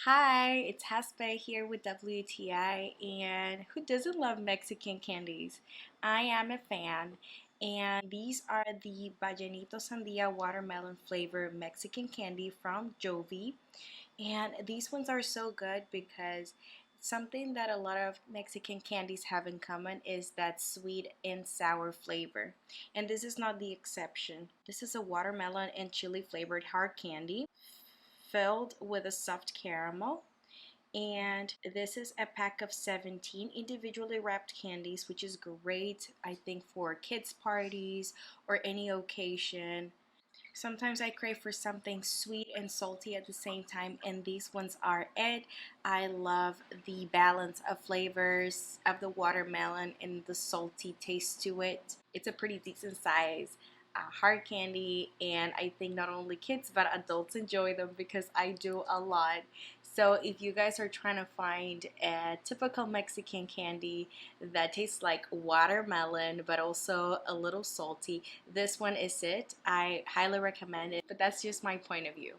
Hi, it's Hasbe here with WTI, and who doesn't love Mexican candies? I am a fan, and these are the Vallenito Sandia watermelon flavor Mexican candy from Jovy. And these ones are so good because something that a lot of Mexican candies have in common is that sweet and sour flavor. And this is not the exception. This is a watermelon and chili flavored hard candy filled with a soft caramel, and this is a pack of 17 individually wrapped candies, which is great, I think, for kids' parties or any occasion. Sometimes I crave for something sweet and salty at the same time, and these ones are it. I love the balance of flavors of the watermelon and the salty taste to it. It's a pretty decent size hard candy, and I think not only kids but adults enjoy them because I do a lot. So if you guys are trying to find a typical Mexican candy that tastes like watermelon but also a little salty, this one is it. I highly recommend it, but that's just my point of view.